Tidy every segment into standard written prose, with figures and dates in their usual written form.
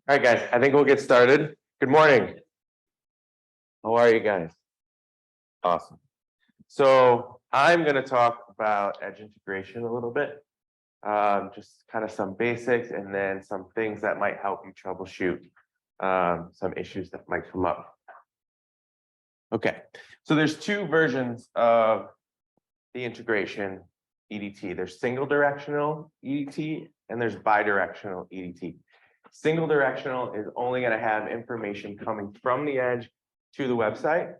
All right, guys, I think we'll get started. Good morning. How are you guys? Awesome. So I'm going to talk about edge integration a little bit, just kind of some basics and then some things that might help you troubleshoot some issues that might come up. Okay, so there's two versions of the integration EDT. There's single directional EDT and there's bidirectional EDT. Single directional is only going to have information coming from the edge to the website.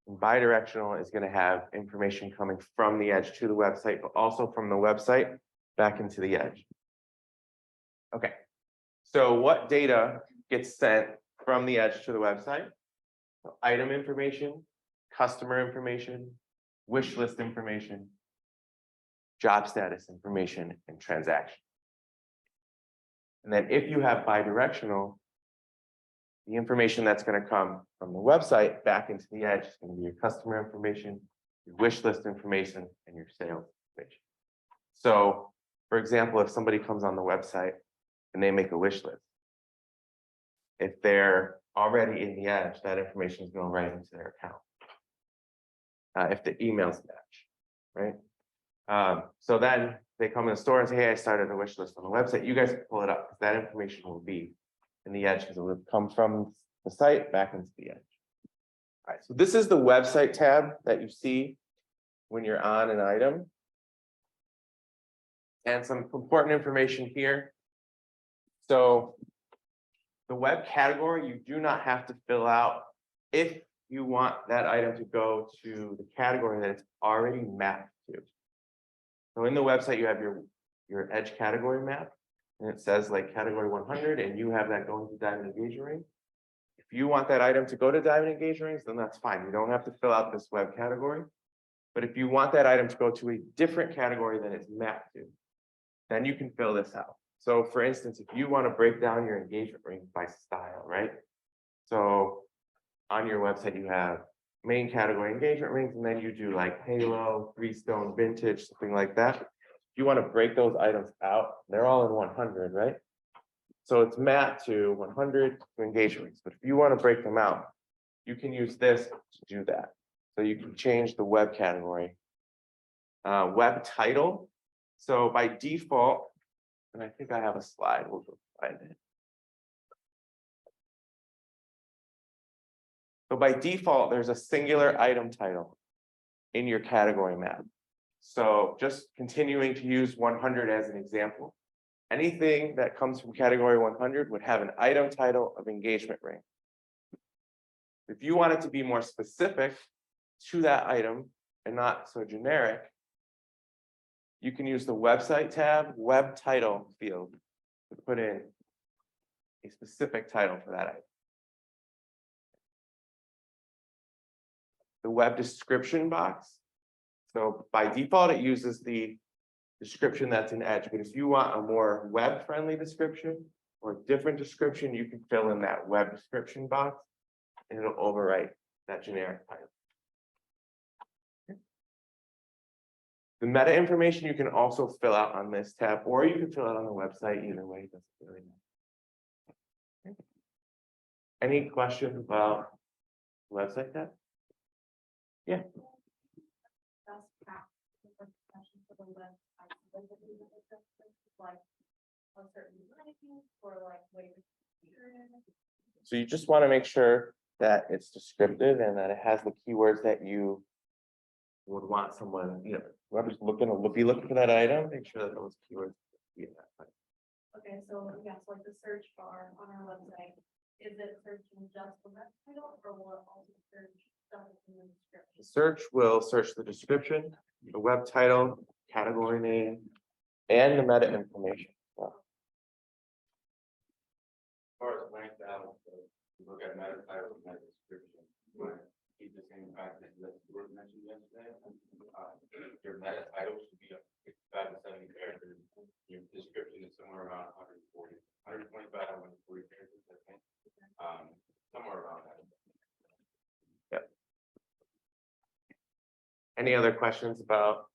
And bidirectional is going to have information coming from the edge to the website, but also from the website back into the edge. Okay, so what data gets sent from the edge to the website? So item information, customer information, wish list information, job status information, and transaction. And then if you have bidirectional, the information that's going to come from the website back into the edge is going to be your customer information, your wish list information, and your sales information. So, for example, if somebody comes on the website and they make a wish list, if they're already in the edge, that information is going right into their account. If the emails match, right? So then they come in the store and say, hey, I started a wish list on the website. You guys can pull it up because that information will be in the edge because it will come from the site back into the edge. All right, so this is the website tab that you see when you're on an item. And some important information here. So the web category, you do not have to fill out if you want that item to go to the category that it's already mapped to. So in the website, you have your edge category map, and it says like category 100, and you have that going to diamond engagement ring. If you want that item to go to diamond engagement rings, then that's fine. You don't have to fill out this web category. But if you want that item to go to a different category than it's mapped to, then you can fill this out. So for instance, if you want to break down your engagement ring by style, right? So on your website, you have main category engagement rings, and then you do like halo, three-stone, vintage, something like that. If you want to break those items out, they're all in 100, right? So it's mapped to 100 to engagement rings. But if you want to break them out, you can use this to do that. So you can change the web category. Web title. So by default, and I think I have a slide, we'll go find it. So by default, there's a singular item title in your category map. So just continuing to use 100 as an example. Anything that comes from category 100 would have an item title of engagement ring. If you want it to be more specific to that item and not so generic, you can use the website tab, web title field to put in a specific title for that item. The web description box. So by default, it uses the description that's in Edge. But if you want a more web-friendly description or a different description, you can fill in that web description box and it'll overwrite that generic title. The meta information you can also fill out on this tab, or you can fill it on the website. Either way, it doesn't really matter. Any questions about the website tab? Yeah. So you just want to make sure that it's descriptive and that it has the keywords that you would want someone, whoever's be looking for that item, make sure that those keywords be in that place. Okay, so yes, like the search bar on our website, is it searching just the web title or will it also search stuff in the description? The search will search the description, the web title, category name, and the meta information. As far as ranked out, you look at meta title and meta description. Keep the same fact that Stuart mentioned yesterday. Your meta title should be 65 to 70 characters. Your description is somewhere around 140, 125, 140 characters, I think. Somewhere around that. Yep. Any other questions about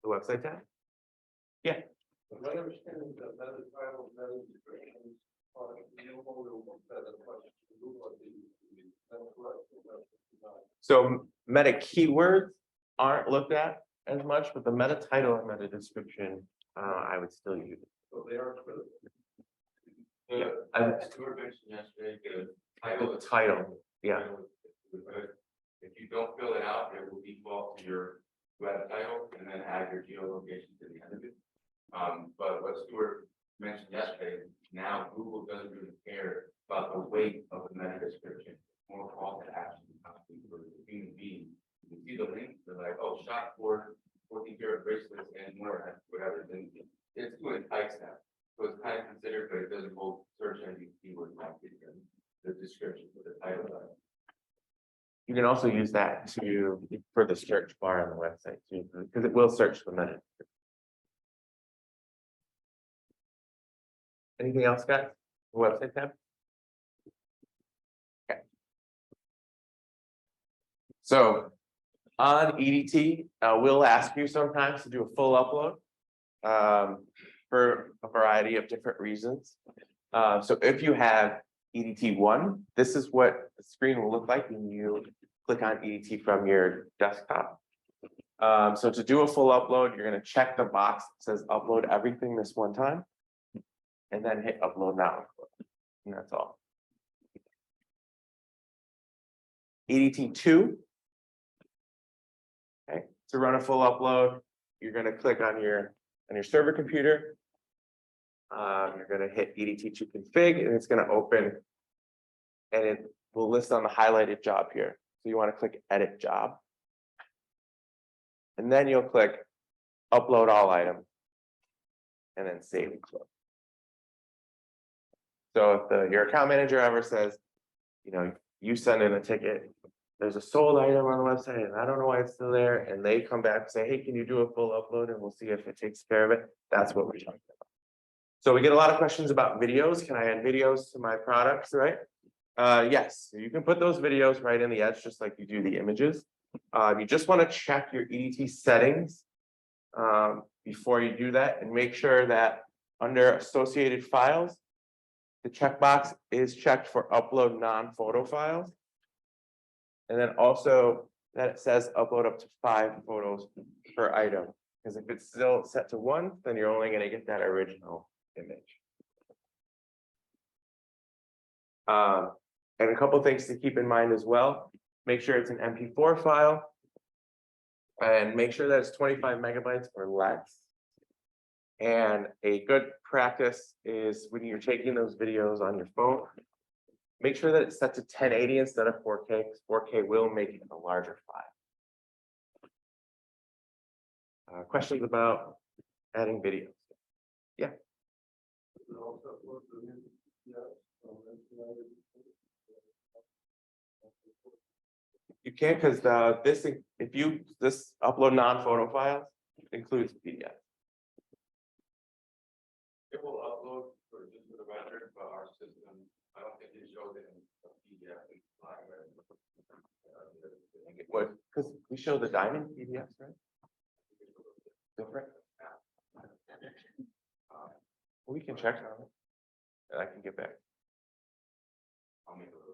the website tab? Yeah. My understanding that that is title, that is descriptions, you will that a question to do what that's correct. So meta keywords aren't looked at as much, but the meta title and meta description, I would still use it. So they are critical. Yeah, Stuart mentioned yesterday, the The title, yeah. If you don't fill it out, it will default to your web title and then add your geolocation to the end of it. But what Stuart mentioned yesterday, now Google doesn't really care about the weight of the meta description, more call to action for the human being. You see the link, they're like, oh, shot for 14-karat bracelets and more, whatever, then it's to entice them. So it's kind of considered, but it doesn't hold search engine keywords like it does the description for the title of it. You can also use that for the search bar on the website too, because it will search the meta. Anything else, guys? The website tab? Okay. So on EDT, we'll ask you sometimes to do a full upload for a variety of different reasons. So if you have EDT1, this is what the screen will look like when you click on EDT from your desktop. So to do a full upload, you're going to check the box that says upload everything this one time, and then hit upload now. And that's all. EDT2. Okay, to run a full upload, you're going to click on your server computer. You're going to hit EDT2 config, and it's going to open, and it will list on the highlighted job here. So you want to click edit job, and then you'll click upload all items, and then save and close. So if your account manager ever says, you send in a ticket, there's a sold item on the website, and I don't know why it's still there, and they come back and say, hey, can you do a full upload, and we'll see if it takes care of it. That's what we're talking about. So we get a lot of questions about videos. Can I add videos to my products, right? Yes, you can put those videos right in the edge, just like you do the images. You just want to check your EDT settings before you do that, and make sure that under associated files, the checkbox is checked for upload non-photo files. And then also that it says upload up to 5 photos per item. Because if it's still set to 1, then you're only going to get that original image. And a couple things to keep in mind as well. Make sure it's an MP4 file. And make sure that it's 25 megabytes or less. And a good practice is when you're taking those videos on your phone, make sure that it's set to 1080 instead of 4K, because 4K will make it a larger file. Questions about adding videos? Yeah. You can't, because this upload non-photo files includes PDF. It will upload for just for the record, but our system, I don't think it shows it in PDF. What? Because we show the diamond PDFs, right? Different. We can check on it, and I can get back. I'll make a little.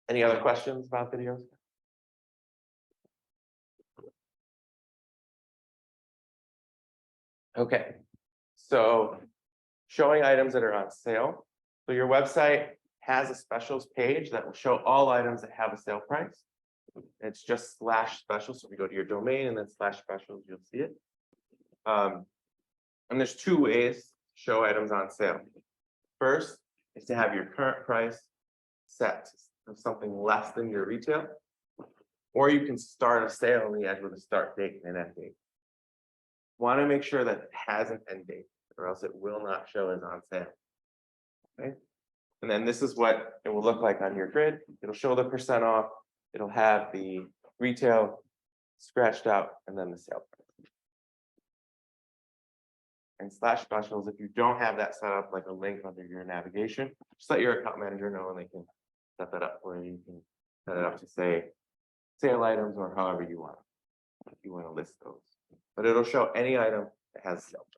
Any other questions about videos? Okay, so showing items that are on sale. So your website has a specials page that will show all items that have a sale price. It's just /special. So if you go to your domain and then /specials, you'll see it. And there's 2 ways to show items on sale. First is to have your current price set to something less than your retail, or you can start a sale on the edge with a start date and an end date. Want to make sure that it has an end date, or else it will not show as on sale. Okay. And then this is what it will look like on your grid. It'll show the % off. It'll have the retail scratched out, and then the sale price. And /specials, if you don't have that set up, like a link under your navigation, just let your account manager know, and they can set that up where you can set it up to say sale items or however you want. if you want to list those. But it'll show any item that has sale price.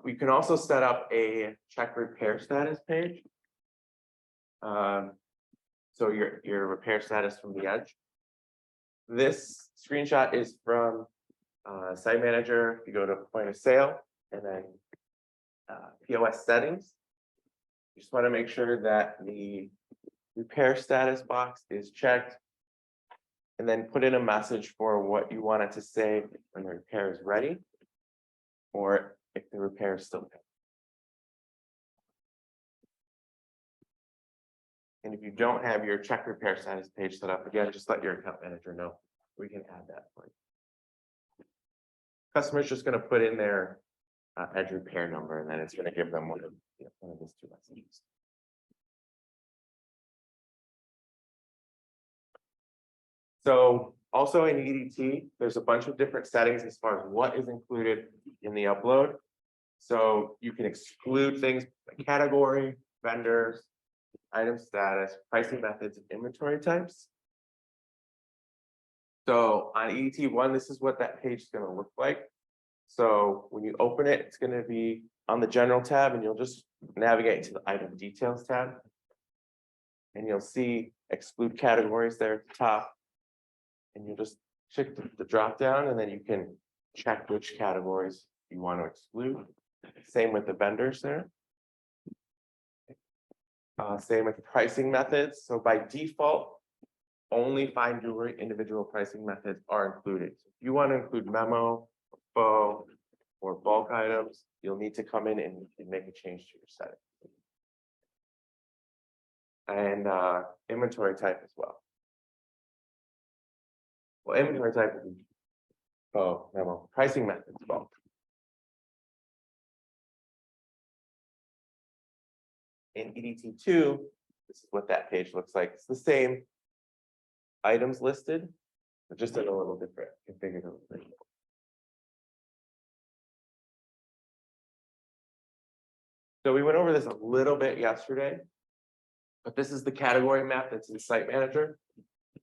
We can also set up a check repair status page. So your repair status from the edge. This screenshot is from Site Manager. You go to point of sale and then POS settings. You just want to make sure that the repair status box is checked. And then put in a message for what you want it to say when the repair is ready, or if the repair is still pending. And if you don't have your check repair status page set up, again, just let your account manager know. We can add that for you. Customer's just going to put in their edge repair number, and then it's going to give them one of these two messages. So also in EDT, there's a bunch of different settings as far as what is included in the upload. So you can exclude things like category, vendors, item status, pricing methods, and inventory types. So on EDT1, this is what that page is going to look like. So when you open it, it's going to be on the general tab, and you'll just navigate to the item details tab. And you'll see exclude categories there at the top. And you'll just check the drop down, and then you can check which categories you want to exclude. Same with the vendors there. Same with the pricing methods. So by default, only fine jewelry individual pricing methods are included. So if you want to include memo, faux, or bulk items, you'll need to come in and make a change to your setting. And inventory type as well. Well, inventory type would be faux, memo, pricing methods, bulk. In EDT2, this is what that page looks like. It's the same items listed, but just in a little different configured. So we went over this a little bit yesterday, but this is the category map that's in Site Manager.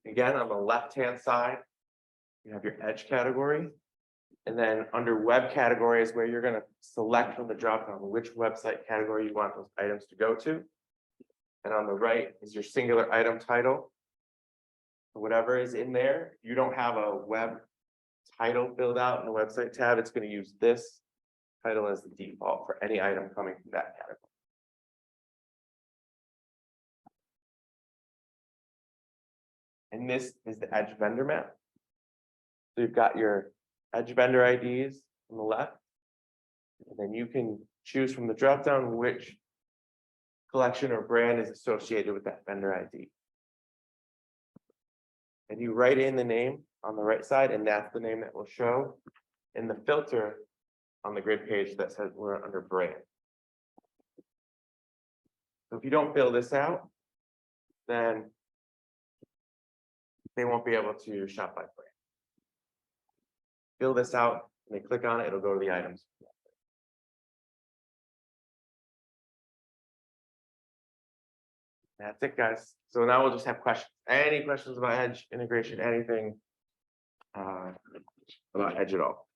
Again, on the left-hand side, you have your edge category. And then under web category is where you're going to select from the dropdown which website category you want those items to go to. And on the right is your singular item title. Whatever is in there, you don't have a web title filled out in the website tab, it's going to use this title as the default for any item coming from that category. And this is the edge vendor map. So you've got your edge vendor IDs on the left, and then you can choose from the dropdown which collection or brand is associated with that vendor ID. And you write in the name on the right side, and that's the name that will show in the filter on the grid page that says we're under brand. So if you don't fill this out, then they won't be able to shop by brand. Fill this out, and they click on it, it'll go to the items. That's it, guys. So now we'll just have questions. Any questions about Edge integration, anything about Edge at all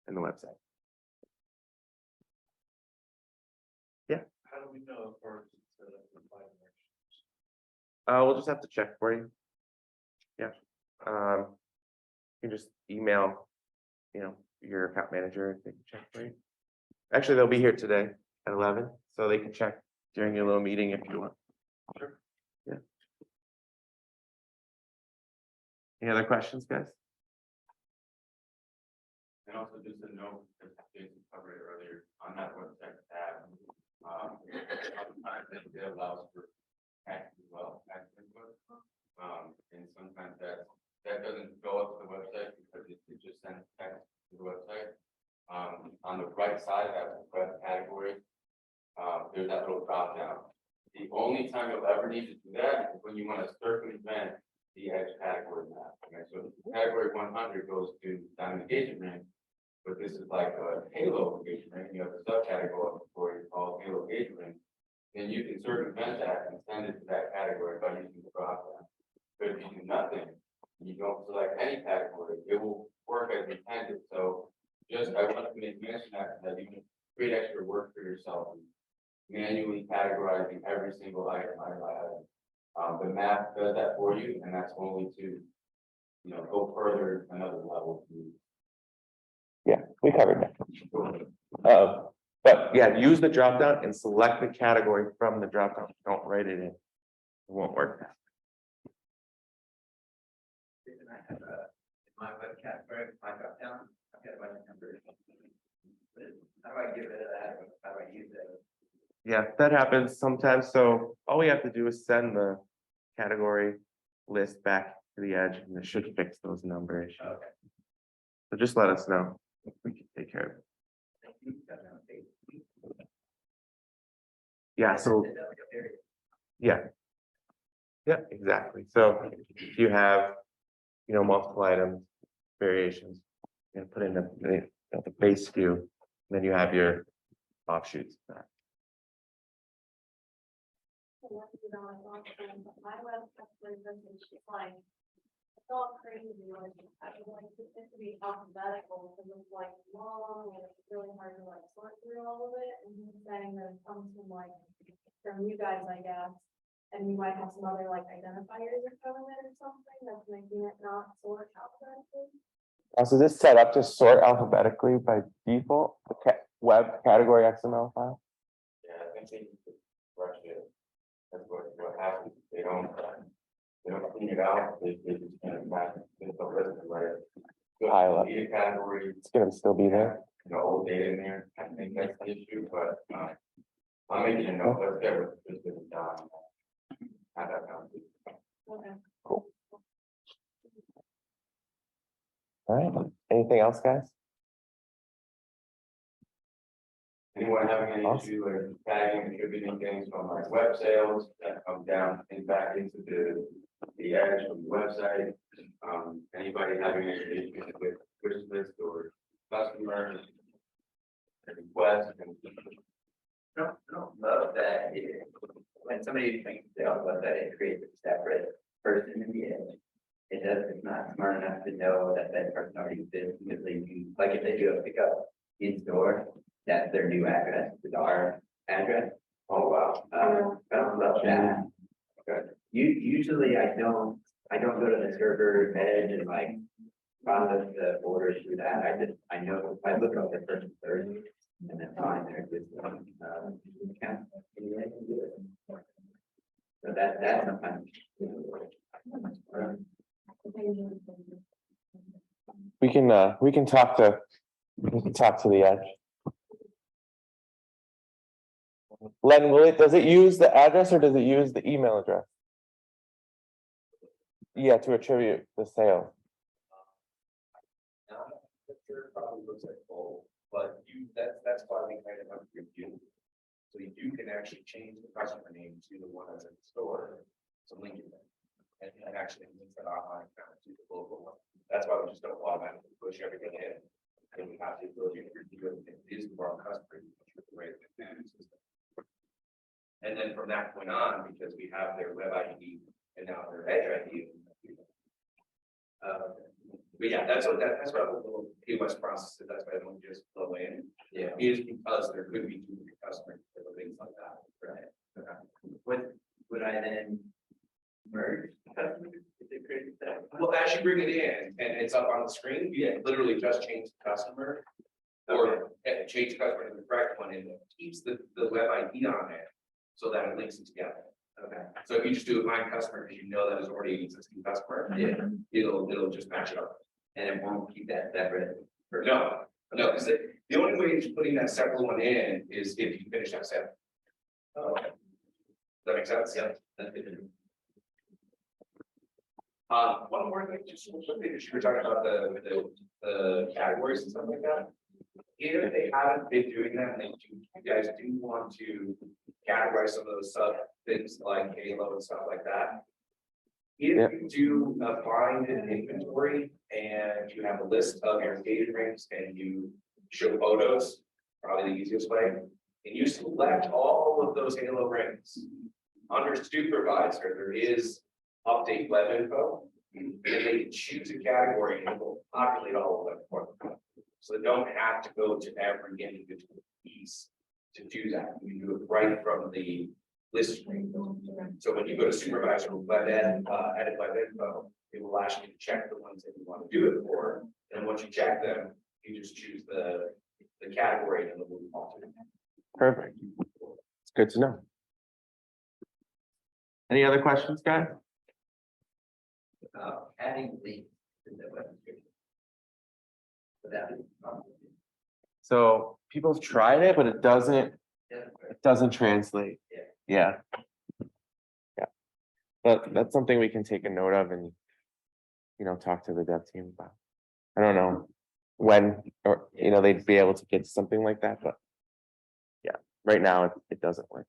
in the website? Yeah. How do we know if ours is set up for five directions? We'll just have to check for you. Yeah. You can just email, your account manager if they can check for you. Actually, they'll be here today at 11, so they can check during your little meeting if you want. Sure. Yeah. Any other questions, guys? And also just a note, as Jason covered it earlier, on that website tab, sometimes it allows for text as well, text input. And sometimes that doesn't go up to the website because it just sends text to the website. On the right side of that web category, there's that little drop down. The only time you'll ever need to do that is when you want to circumvent the edge category map. Okay? So category 100 goes to diamond engagement ring, but this is like a halo engagement ring. You have a subcategory called halo engagement ring. Then you can circumvent that and send it to that category. category by using the drop down. But if you do nothing, you don't select any category, it will work as intended. So just, I want to make mention that you can create extra work for yourself, manually categorizing every single item. The map does that for you, and that's only to, go further another level. Yeah, we covered that. But yeah, use the drop down and select the category from the drop down. Don't write it in. It won't work. I have my web category, my drop down, I've got my numbers. How do I get rid of that? How do I use it? Yeah, that happens sometimes. So all we have to do is send the category list back to the edge, and it should fix those number issues. Okay. So just let us know if we can take care of it. Yeah, so yeah. Yeah, exactly. So if you have, multiple items, variations, you put in the base SKU, then you have your offshoots. My web customer visits, she's like, it's all crazy, like, I would like it to be alphabetical, because it's like long, and it's really hard to like sort through all of it, and he's saying that it comes from you guys, I guess. And you might have some other like identifiers or something or something that's making it not sort alphabetically. So this set up to sort alphabetically by default, the web category XML file. Yeah, I think they need to brush it. That's what happens. They don't clean it out. They just kind of match it. Right. So Pile up. need a category, It's gonna still be there. old data in there. I think that's the issue, but I'm making a note. Let's get rid of this down. Have that conversation. Okay. Cool. All right. Anything else, guys? Anyone having any Awesome. issue or tagging, contributing things from like web sales that come down and back into the edge from the website? Anybody having any issues with wish list or customer requests? I don't love that when somebody thinks they all love that it creates a separate person in the edge. It's not smart enough to know that that person already exists because they do, like if they do a pickup in store, that's their new address, is our address. Oh, wow. I don't love that. Okay. Usually I don't go to the server edge and like process the orders through that. I know, I look up the person first and then find their existing account. So that's sometimes. We can talk to the edge. Len, does it use the address or does it use the email address? Yeah, to attribute the sale. Picture probably looks like both, but that's why we kind of have to review. So you can actually change the customer name to the one that's in the store, to link it. And actually link that online account to the local one. That's why we just don't automatically push everything in. And we have the ability to review it. It is the wrong customer, the way it's managed system. And then from that point on, because we have their web ID and now their edge ID. But yeah, that's what the little POS process is. That's why I don't just flow in. Yeah. Is because there could be duplicate customers or things like that. Right. Okay. Would I then merge customers if they created that? Well, as you bring it in and it's up on the screen, you literally just change the customer. Or change the customer to the correct one and it keeps the web ID on there so that it links it together. Okay. So if you just do a find customer because you know that is already an existing customer, it'll just match it up. And it won't keep that separate. No, because the only way you're putting that separate one in is if you finish that sale. Oh, okay. Does that make sense? Yeah, that's good to know. One more thing, just quickly, because you were talking about the categories and stuff like that. If they haven't been doing that, and you guys do want to categorize some of those sub things like Halo and stuff like that. If you do a find an inventory and you have a list of your engagement rings and you show photos, probably the easiest way, and you select all of those Halo rings under supervisor, there is update web info. And they can choose a category and it will populate all of them for them. So they don't have to go to every individual piece to do that. You do it right from the list screen. So when you go to supervisor web ed, edit web info, it will ask you to check the ones that you want to do it for. And once you check them, you just choose the category and the move on to it. Perfect. It's good to know. Any other questions, guys? Adding links to the web description. But that is not. So people have tried it, but it doesn't translate. Yeah. Yeah. But that's something we can take a note of and, talk to the dev team about. I don't know when, or, they'd be able to get to something like that, but yeah, right now it doesn't work.